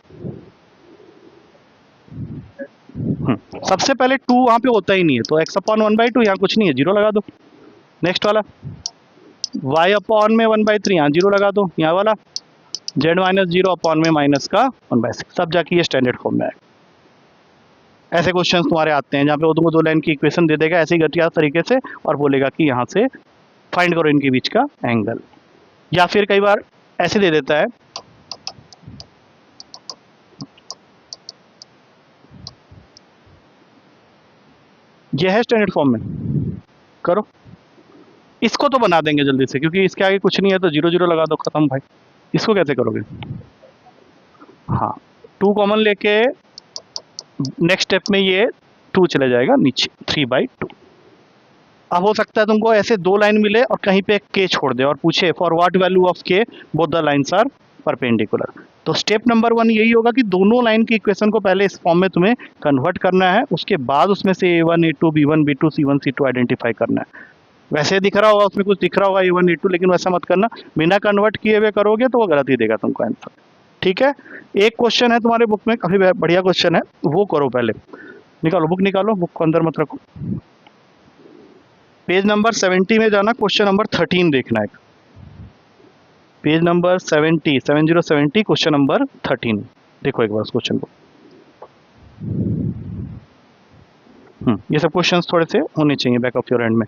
Speaker 1: सबसे पहले 2 वहाँ पे होता ही नहीं है, तो x अपॉन 1/2 यहाँ कुछ नहीं है, जीरो लगा दो। नेक्स्ट वाला y अपॉन में 1/3, यहाँ जीरो लगा दो। यहाँ वाला z माइनस जीरो अपॉन में माइनस का 1/6, सब जाके ये स्टैंडर्ड फॉर्म में आएगा। ऐसे क्वेश्चन तुम्हारे आते हैं जहाँ पे वो तुमको दो लाइन की इक्वेशन दे देगा ऐसे ही घटिया तरीके से और बोलेगा कि यहाँ से फाइंड करो इनके बीच का एंगल। या फिर कई बार ऐसे दे देता है, यह है स्टैंडर्ड फॉर्म में, करो। इसको तो बना देंगे जल्दी से, क्योंकि इसके आगे कुछ नहीं है तो जीरो जीरो लगा दो, खत्म भाई। इसको कैसे करोगे, हाँ 2 कॉमन लेके नेक्स्ट स्टेप में ये 2 चले जाएगा नीचे, 3/2। अब हो सकता है तुमको ऐसे दो लाइन मिले और कहीं पे एक के छोड़ दे और पूछे for what value of k both the lines are perpendicular. तो स्टेप नंबर 1 यही होगा कि दोनों लाइन की इक्वेशन को पहले इस फॉर्म में तुम्हें कन्वर्ट करना है, उसके बाद उसमें से a1 a2 b1 b2 c1 c2 identify करना है। वैसे दिख रहा होगा, उसमें कुछ दिख रहा होगा a1 a2, लेकिन वैसा मत करना, बिना कन्वर्ट किए हुए करोगे तो वो गलत ही देगा तुमको आंसर। ठीक है, एक क्वेश्चन है तुम्हारे बुक में, काफी बढ़िया क्वेश्चन है, वो करो पहले। निकालो बुक, निकालो बुक को अंदर मत रखो, पेज नंबर 70 में जाना, क्वेश्चन नंबर 13 देखना है। पेज नंबर 70 क्वेश्चन नंबर 13 देखो एक बार उस क्वेश्चन को। ये सब क्वेश्चंस थोड़े से होने चाहिए बैक ऑफ योर हैंड में।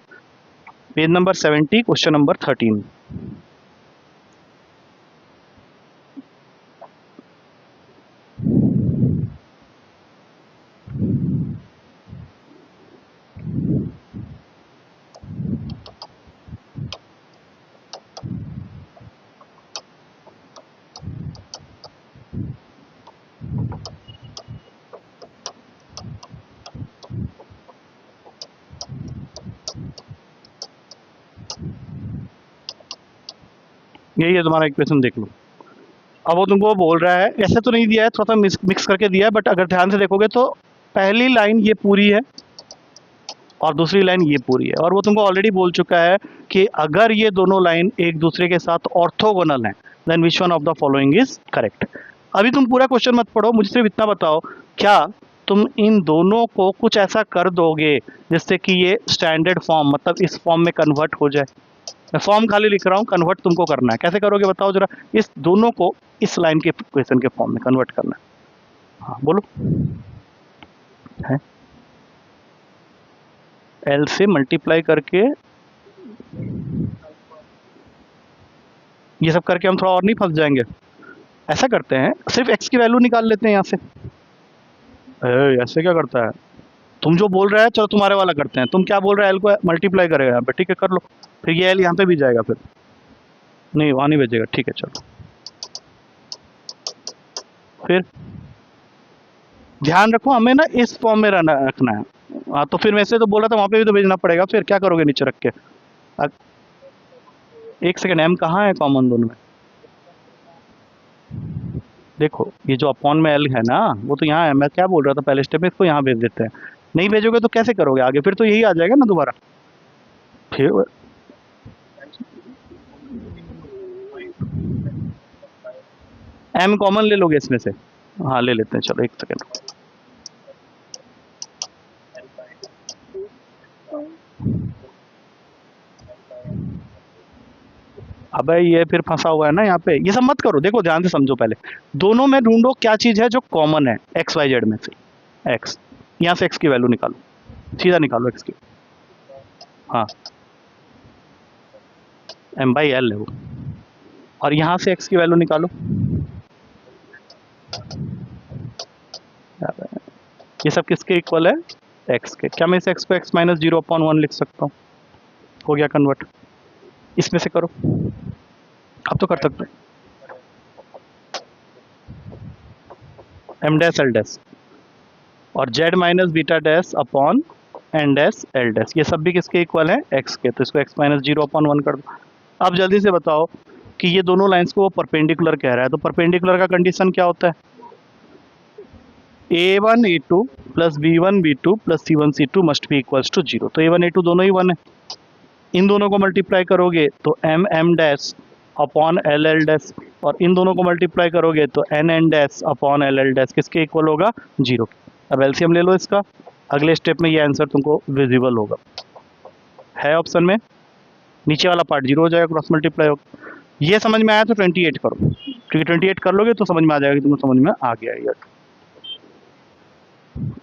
Speaker 1: Page number 70 question number 13। यही है तुम्हारा इक्वेशन, देख लो। अब वो तुमको बोल रहा है, ऐसे तो नहीं दिया है, थोड़ा सा मिक्स करके दिया है, बट अगर ध्यान से देखोगे तो पहली लाइन ये पूरी है और दूसरी लाइन ये पूरी है। और वो तुमको ऑलरेडी बोल चुका है कि अगर ये दोनों लाइन एक दूसरे के साथ ऑर्थोगोनल हैं then which one of the following is correct. अभी तुम पूरा क्वेश्चन मत पढ़ो, मुझे सिर्फ इतना बताओ, क्या तुम इन दोनों को कुछ ऐसा कर दोगे जिससे कि ये स्टैंडर्ड फॉर्म, मतलब इस फॉर्म में कन्वर्ट हो जाए। मैं फॉर्म खाली लिख रहा हूँ, कन्वर्ट तुमको करना है। कैसे करोगे बताओ जरा, इस दोनों को इस लाइन के इक्वेशन के फॉर्म में कन्वर्ट करना है। हाँ बोलो, है एल से मल्टीप्लाई करके, ये सब करके हम थोड़ा और नहीं फंस जाएंगे। ऐसा करते हैं, सिर्फ एक्स की वैल्यू निकाल लेते हैं यहाँ से। ऐसे क्या करता है, तुम जो बोल रहे हैं चलो तुम्हारे वाला करते हैं। तुम क्या बोल रहे हैं, एल को मल्टीप्लाई करेगा यहाँ पे, ठीक है कर लो। फिर ये एल यहाँ पे भी जाएगा, फिर नहीं वहाँ नहीं भेजेगा, ठीक है चलो। फिर ध्यान रखो, हमें ना इस फॉर्म में रखना है। तो फिर वैसे तो बोला था वहाँ पे भी तो भेजना पड़ेगा, फिर क्या करोगे नीचे रख के। एक सेकेंड, एम कहाँ है कॉमन दोनों में? देखो ये जो अपॉन में एल है ना, वो तो यहाँ है। मैं क्या बोल रहा था पहले स्टेप में, इसको यहाँ भेज देते हैं। नहीं भेजोगे तो कैसे करोगे आगे? फिर तो यही आ जाएगा ना दोबारा। फिर एम कॉमन ले लोगे इसमें से? हाँ ले लेते हैं, चलो एक सेकेंड। अबे ये फिर फंसा हुआ है ना यहाँ पे, ये सब मत करो। देखो ध्यान से समझो, पहले दोनों में ढूंढो क्या चीज है जो कॉमन है एक्स वाई जेड में से। एक्स, यहाँ से एक्स की वैल्यू निकालो, सीधा निकालो एक्स की। हाँ, एम बाई एल है वो। और यहाँ से एक्स की वैल्यू निकालो। ये सब किसके इक्वल है? एक्स के। क्या मैं इस एक्स को x minus zero upon one लिख सकता हूँ? हो गया कन्वर्ट। इसमें से करो, अब तो कर सकते हैं। एम डैश एल डैश और Z minus beta dash upon N dash L dash, ये सब भी किसके इक्वल है? एक्स के। तो इसको x minus zero upon one कर दो। अब जल्दी से बताओ कि ये दोनों लाइंस को वो परपेंडिकुलर कह रहा है, तो परपेंडिकुलर का कंडीशन क्या होता है? a1 a2 plus b1 b2 plus c1 c2 must be equals to zero. तो a1 a2 दोनों ही वन है। इन दोनों को मल्टीप्लाई करोगे तो M M dash upon L L dash, और इन दोनों को मल्टीप्लाई करोगे तो N N dash upon L L dash किसके इक्वल होगा? जीरो। अब एलसीएम ले लो इसका। अगले स्टेप में ये आंसर तुमको विजिबल होगा, है ऑप्शन में। नीचे वाला पार्ट जीरो हो जाएगा, क्रॉस मल्टीप्लाई होगा। ये समझ में आया तो 28 करो, क्योंकि 28 कर लोगे तो समझ में आ जाएगा कि तुम्हें समझ में आ गया ये।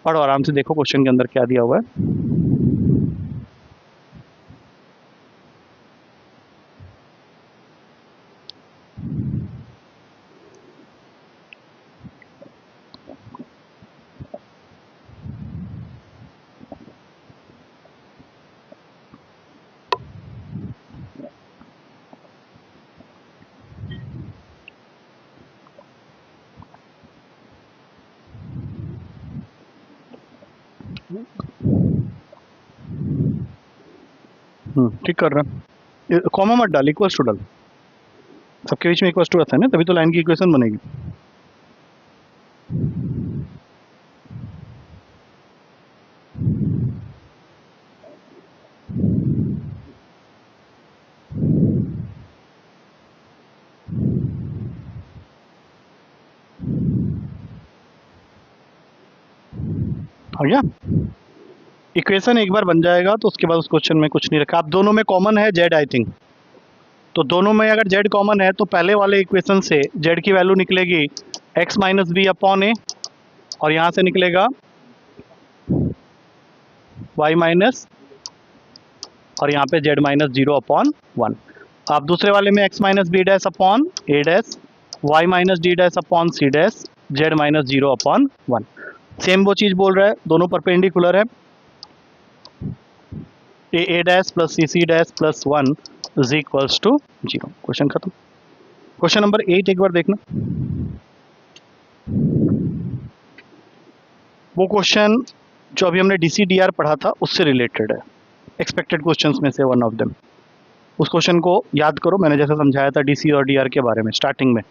Speaker 1: पढ़ो आराम से, देखो क्वेश्चन के अंदर क्या दिया हुआ है। ठीक कर रहा है। कॉमा मत डाल, इक्वल्स टू डाल। सबके बीच में इक्वल्स टू आता है ना, तभी तो लाइन की इक्वेशन बनेगी। हो गया? इक्वेशन एक बार बन जाएगा तो उसके बाद उस क्वेश्चन में कुछ नहीं रखा। अब दोनों में कॉमन है जेड आई थिंक, तो दोनों में अगर जेड कॉमन है तो पहले वाले इक्वेशन से जेड की वैल्यू निकलेगी X minus B upon A, और यहाँ से निकलेगा वाई माइनस, और यहाँ पे Z minus zero upon one. अब दूसरे वाले में X minus B dash upon A dash, Y minus D dash upon C dash, Z minus zero upon one. Same वो चीज़ बोल रहा है, दोनों परपेंडिकुलर है। A dash plus C dash plus one is equals to zero. Question खत्म। Question number 8 एक बार देखना। वो क्वेश्चन जो अभी हमने DCDR पढ़ा था उससे रिलेटेड है, एक्सपेक्टेड क्वेश्चंस में से वन ऑफ देम। उस क्वेश्चन को याद करो, मैंने जैसा समझाया था DC और DR के बारे में स्टार्टिंग में।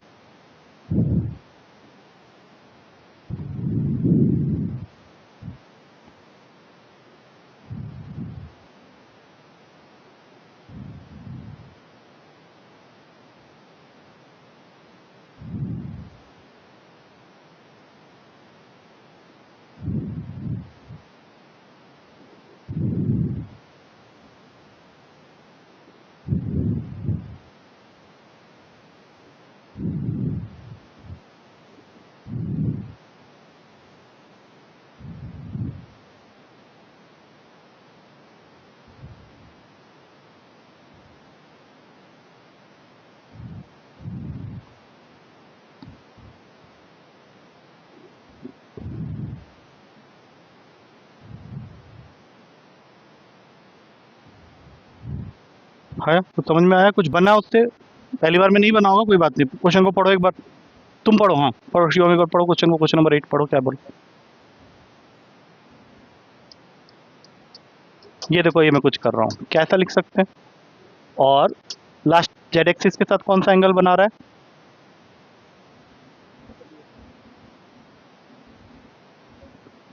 Speaker 1: है तो समझ में आया? कुछ बना उससे? पहली बार में नहीं बना होगा, कोई बात नहीं। क्वेश्चन को पढ़ो एक बार, तुम पढ़ो। हाँ पढ़ो शिवम, एक बार पढ़ो क्वेश्चन को। क्वेश्चन नंबर 8 पढ़ो, क्या बोलो। ये देखो, ये मैं कुछ कर रहा हूँ, कैसा लिख सकते हैं? और लास्ट जेड एक्सिस के साथ कौन सा एंगल बना रहा है?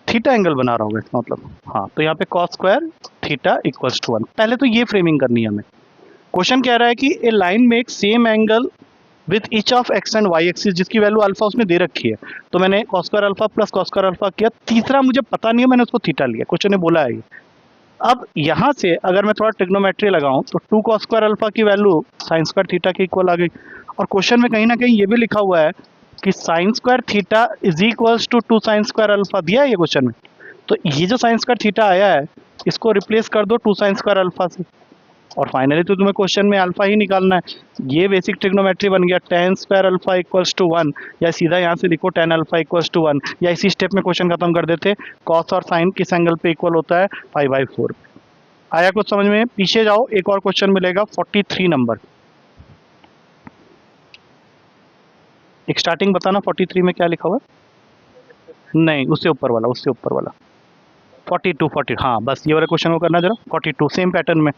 Speaker 1: थीटा एंगल बना रहा होगा इसका मतलब। हाँ, तो यहाँ पे cos square theta equals to 1। पहले तो ये फ्रेमिंग करनी है हमें। क्वेश्चन कह रहा है कि a line make same angle with each of X and Y axis, जिसकी वैल्यू अल्फा उसने दे रखी है। तो मैंने cos square alpha plus cos square alpha किया, तीसरा मुझे पता नहीं है, मैंने उसको थीटा लिया, क्वेश्चन ने बोला है ये। अब यहाँ से अगर मैं थोड़ा ट्रिग्नोमेट्री लगाऊं तो 2 कॉस स्क्वायर अल्फा की वैल्यू साइन स्क्वायर थीटा के इक्वल आ गई। और क्वेश्चन में कहीं ना कहीं ये भी लिखा हुआ है कि sine square theta is equals to 2 sine square alpha, दिया है ये क्वेश्चन में। तो ये जो साइन स्क्वायर थीटा आया है इसको रिप्लेस कर दो 2 साइन स्क्वायर अल्फा से, और फाइनली तो तुम्हें क्वेश्चन में अल्फा ही निकालना है। ये बेसिक ट्रिग्नोमेट्री बन गया, tan square alpha equals to 1, या सीधा यहाँ से लिखो tan अल्फा इक्वल्स टू 1, या इसी स्टेप में क्वेश्चन खत्म कर देते। कॉस और साइन किस एंगल पे इक्वल होता है? π/4। आया कुछ समझ में? पीछे जाओ, एक और क्वेश्चन मिलेगा 43 नंबर। एक स्टार्टिंग बताना 43 में क्या लिखा हुआ है? नहीं, उससे ऊपर वाला, उससे ऊपर वाला 42 40। हाँ बस ये वाला क्वेश्चन को करना जरा। 42 सेम पैटर्न में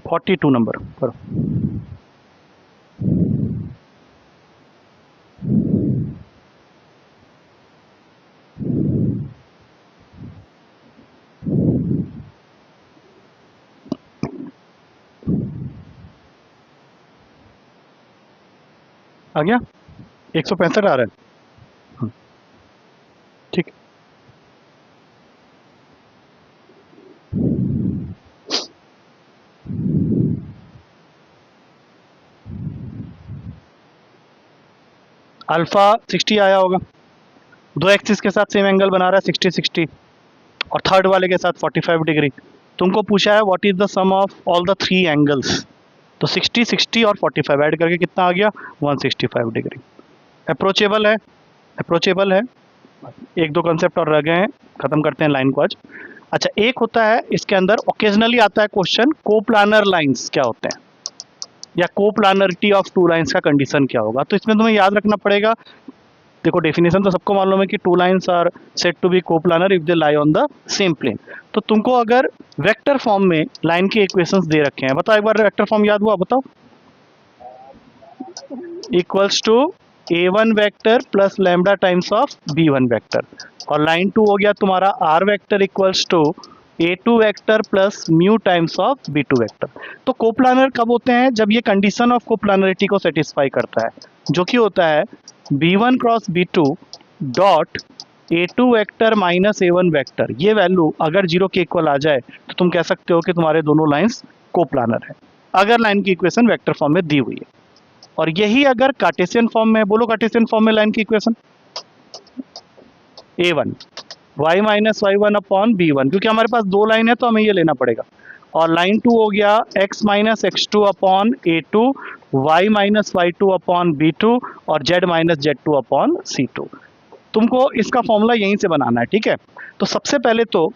Speaker 1: 42 नंबर करो। आ गया? 165 आ रहा है। ठीक, अल्फा 60 आया होगा, दो एक्सिस के साथ सेम एंगल बना रहा है 60 60, और थर्ड वाले के साथ 45 डिग्री। तुमको पूछा है what is the sum of all the 3 angles, तो 60 60 और 45 ऐड करके कितना आ गया? 165 डिग्री। अप्रोचेबल है, अप्रोचेबल है। एक दो कंसेप्ट और रह गए हैं, खत्म करते हैं लाइन को आज। अच्छा, एक होता है इसके अंदर ओकेजनली आता है क्वेश्चन, कोप्लानर लाइंस क्या होते हैं, या कोप्लानरिटी ऑफ टू लाइंस का कंडीशन क्या होगा। तो इसमें तुम्हें याद रखना पड़ेगा, देखो डेफिनेशन तो सबको मालूम है कि two lines are said to be coplanar if they lie on the same plane. तो तुमको अगर वेक्टर फॉर्म में लाइन के इक्वेशंस दे रखे हैं, बताओ एक बार वेक्टर फॉर्म याद हुआ? बताओ। Equals to a1 vector plus lambda times of b1 vector, और लाइन 2 हो गया तुम्हारा r vector equals to a2 vector plus mu times of b2 vector. तो कोप्लानर कब होते हैं? जब ये कंडीशन ऑफ कोप्लानरिटी को सेटिस्फाई करता है, जो कि होता है b1 cross b2 dot a2 vector minus a1 vector. ये वैल्यू अगर 0 के इक्वल आ जाए तो तुम कह सकते हो कि तुम्हारे दोनों लाइंस कोप्लानर है, अगर लाइन की इक्वेशन वेक्टर फॉर्म में दी हुई है। और यही अगर कार्टेशियन फॉर्म में, बोलो कार्टेशियन फॉर्म में लाइन की equation, a1 y minus y1 upon b1, क्योंकि हमारे पास दो लाइन है तो हमें ये लेना पड़ेगा। और लाइन 2 हो गया x minus x2 upon a2, y minus y2 upon b2, और z minus z2 upon c2। तुमको इसका फॉर्मूला यहीं से बनाना है, ठीक है? तो सबसे पहले तो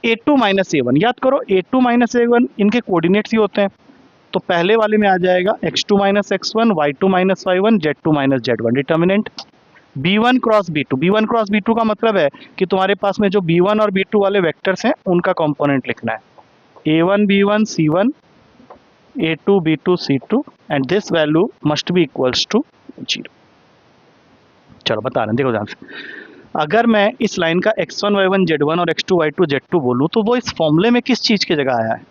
Speaker 1: a2 माइनस a1 याद करो, a2 माइनस a1 इनके कोऑर्डिनेट्स ही होते हैं। तो पहले वाले में आ जाएगा x2 minus x1, y2 minus y1, z2 minus z1। Determinant b1 cross b2, b1 cross b2 का मतलब है कि तुम्हारे पास में जो b1 और b2 वाले वेक्टर्स हैं उनका कंपोनेंट लिखना है, a1 b1 c1, a2 b2 c2, and this value must be equals to 0। चलो बता रहे हैं, देखो ध्यान से। अगर मैं इस लाइन का x1 y1 z1 और x2 y2 z2 बोलूँ तो वो इस फॉर्मूले में किस चीज़ की जगह आया है?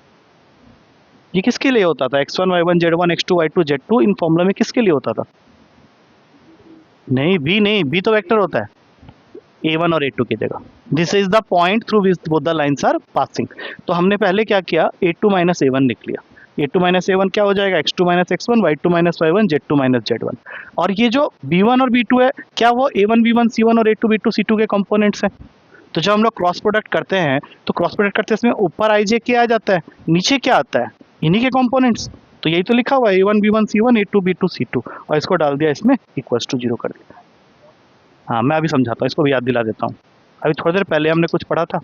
Speaker 1: ये किसके लिए होता था? x1 y1 z1 x2 y2 z2 इन फॉर्मूला में किसके लिए होता था? नहीं, b नहीं, b तो वेक्टर होता है, a1 और a2 की जगह। This is the point through which both the lines are passing. तो हमने पहले क्या किया, a2 माइनस a1 लिख लिया। a2 माइनस a1 क्या हो जाएगा? x2 minus x1, y2 minus y1, z2 minus z1। और ये जो b1 और b2 है, क्या वो a1 b1 c1 और a2 b2 c2 के कंपोनेंट्स हैं? तो जब हम लोग क्रॉस प्रोडक्ट करते हैं तो क्रॉस प्रोडक्ट करते समय ऊपर आई जे क्या आ जाता है, नीचे क्या आता है? इन्हीं के कंपोनेंट्स। तो यही तो लिखा हुआ है a1 b1 c1 a2 b2 c2, और इसको डाल दिया इसमें, इक्वल्स टू 0 कर दिया। हाँ, मैं अभी समझाता हूँ, इसको भी याद दिला देता हूँ। अभी थोड़ी देर पहले हमने कुछ पढ़ा था,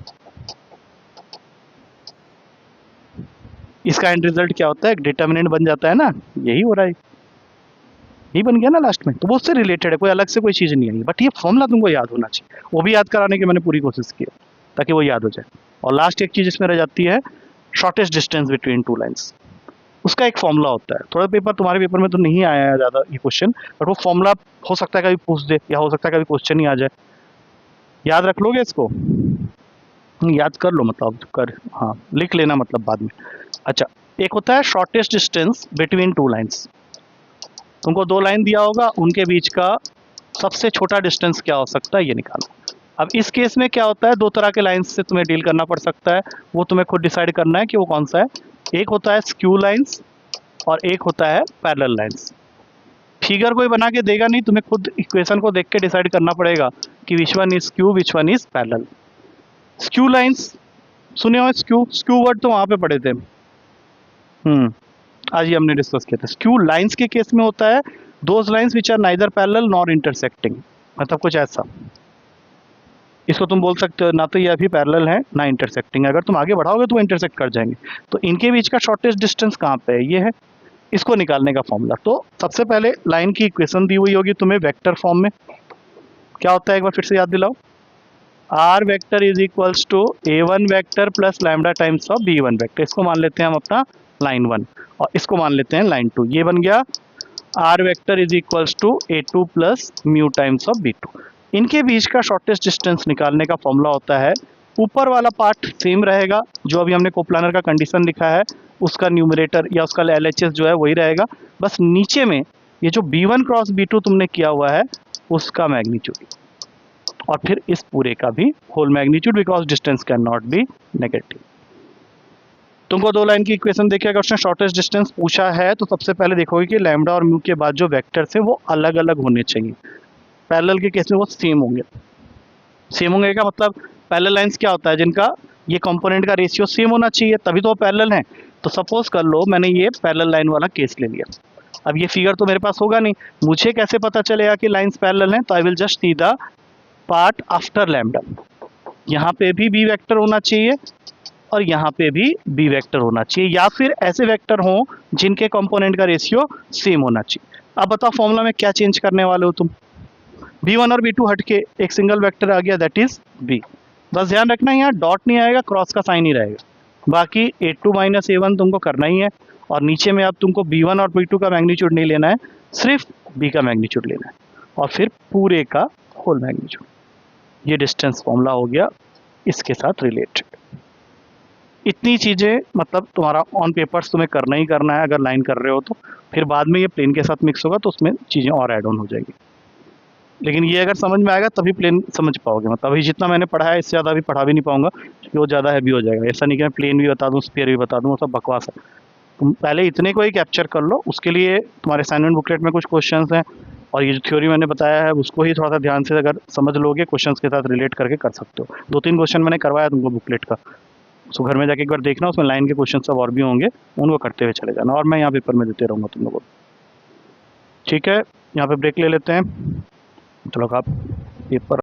Speaker 1: इसका एंड रिजल्ट क्या होता है? डिटर्मिनेंट बन जाता है ना, यही हो रहा है, यही बन गया ना लास्ट में। तो वो उससे रिलेटेड है, कोई अलग से कोई चीज़ नहीं है, बट ये फॉर्मूला तुमको याद होना चाहिए। वो भी याद कराने की मैंने पूरी कोशिश की है ताकि वो याद हो जाए। और लास्ट एक चीज़ इसमें रह जाती है, shortest distance between two lines. उसका एक फॉर्मूला होता है। थोड़ा पेपर तुम्हारे पेपर में तो नहीं आया है ज़्यादा ये क्वेश्चन, बट वो फॉर्मूला हो सकता है कभी पूछ दे, या हो सकता है कभी क्वेश्चन ही आ जाए। याद रख लोगे इसको? याद कर लो, मतलब कर, हाँ लिख लेना मतलब बाद में। अच्छा, एक होता है shortest distance between two lines. तुमको दो लाइन दिया होगा, उनके बीच का सबसे छोटा डिस्टेंस क्या हो सकता है ये निकालो। अब इस केस में क्या होता है, दो तरह के लाइन्स से तुम्हें डील करना पड़ सकता है, वो तुम्हें खुद डिसाइड करना है कि वो कौन सा है। एक होता है स्क्यू लाइन्स और एक होता है पैरेलल लाइन्स। फिगर कोई बना के देगा नहीं, तुम्हें खुद इक्वेशन को देख के डिसाइड करना पड़ेगा कि which one is skew which one is parallel. Skew lines सुने हो? स्क्यू स्क्यू वर्ड तो वहाँ पे पढ़े थे, आज ही हमने डिस्कस किया था। स्क्यू लाइन्स के केस में होता है those lines which are neither parallel nor intersecting, मतलब कुछ ऐसा। इसको तुम बोल सकते हो ना तो ये अभी पैरेलल है ना इंटरसेक्टिंग, अगर तुम आगे बढ़ाओगे तो वो इंटरसेक्ट कर जाएंगे। तो इनके बीच का शॉर्टेस्ट डिस्टेंस कहाँ पे है? ये है। इसको निकालने का फॉर्मूला, तो सबसे पहले लाइन की इक्वेशन दी हुई होगी तुम्हें वेक्टर फॉर्म में। क्या होता है एक बार फिर से याद दिलाओ। R vector is equals to a1 vector plus lambda times of b1 vector. इसको मान लेते हैं हम अपना लाइन 1 और इसको मान लेते हैं लाइन 2। ये बन गया R vector is equals to a2 plus mu times of b2। इनके बीच का शॉर्टेस्ट डिस्टेंस निकालने का फॉर्मूला होता है, ऊपर वाला पार्ट सेम रहेगा, जो अभी हमने कोप्लानर का कंडीशन लिखा है उसका न्यूमरेटर या उसका LHS जो है वही रहेगा, बस नीचे में ये जो b1 क्रॉस b2 तुमने किया हुआ है उसका मैग्नीट्यूड, और फिर इस पूरे का भी whole magnitude, because distance can not be negative. तुमको दो लाइन की इक्वेशन देखिए, अगर उसने शॉर्टेस्ट डिस्टेंस पूछा है तो सबसे पहले देखोगे कि लैम्डा और म्यू के बाद जो वेक्टर्स हैं वो अलग अलग होने चाहिए। पैरेलल के केस में वो सेम होंगे। सेम होंगे का मतलब, पैरेलल लाइंस क्या होता है, जिनका ये कंपोनेंट का रेशियो सेम होना चाहिए तभी तो वो पैरेलल है। तो सपोज कर लो मैंने ये पैरेलल लाइन वाला केस ले लिया, अब ये फिगर तो मेरे पास होगा नहीं, मुझे कैसे पता चलेगा कि लाइंस पैरेलल हैं? तो I will just see the part after lambda. यहाँ पे भी बी वेक्टर होना चाहिए और यहाँ पे भी बी वेक्टर होना चाहिए, या फिर ऐसे वेक्टर हों जिनके कंपोनेंट का रेशियो सेम होना चाहिए। अब बताओ फॉर्मूला में क्या चेंज करने वाले हो तुम? b1 और b2 हट के एक सिंगल वेक्टर आ गया, दैट इज b। बस ध्यान रखना यहाँ डॉट नहीं आएगा, क्रॉस का साइन ही रहेगा। बाकी a2 माइनस a1 तुमको करना ही है, और नीचे में अब तुमको b1 और b2 का मैग्नीट्यूड नहीं लेना है, सिर्फ b का मैग्नीट्यूड लेना है और फिर पूरे का होल मैग्नीट्यूड। ये डिस्टेंस फॉर्मूला हो गया इसके साथ रिलेटेड। इतनी चीज़ें मतलब तुम्हारा ऑन पेपर्स तुम्हें करना ही करना है अगर लाइन कर रहे हो तो, फिर बाद में ये प्लेन के साथ मिक्स होगा तो उसमें चीज़ें और ऐड ऑन हो जाएगी। लेकिन ये अगर समझ में आएगा तभी प्लेन समझ पाओगे, मतलब अभी जितना मैंने पढ़ा है इससे ज़्यादा अभी पढ़ा भी नहीं पाऊंगा क्योंकि वो ज़्यादा हैवी हो जाएगा। ऐसा नहीं कि मैं प्लेन भी बता दूँ स्फीयर भी बता दूँ, वो सब बकवास है। तुम पहले इतने को ही कैप्चर कर लो, उसके लिए तुम्हारे असाइनमेंट बुकलेट में कुछ क्वेश्चंस हैं और ये जो थ्योरी मैंने बताया है उसको ही थोड़ा सा ध्यान से अगर समझ लोगे क्वेश्चंस के साथ रिलेट करके कर सकते हो। 2-3 क्वेश्चन मैंने करवाया तुमको बुकलेट का, सो घर में जाके एक बार देखना, उसमें लाइन के क्वेश्चन सब और भी होंगे, उनको करते हुए चले जाना और मैं यहाँ पेपर में देते रहूँगा तुम लोगों को। ठीक है, यहाँ पे ब्रेक ले लेते हैं, तो लोग आप पेपर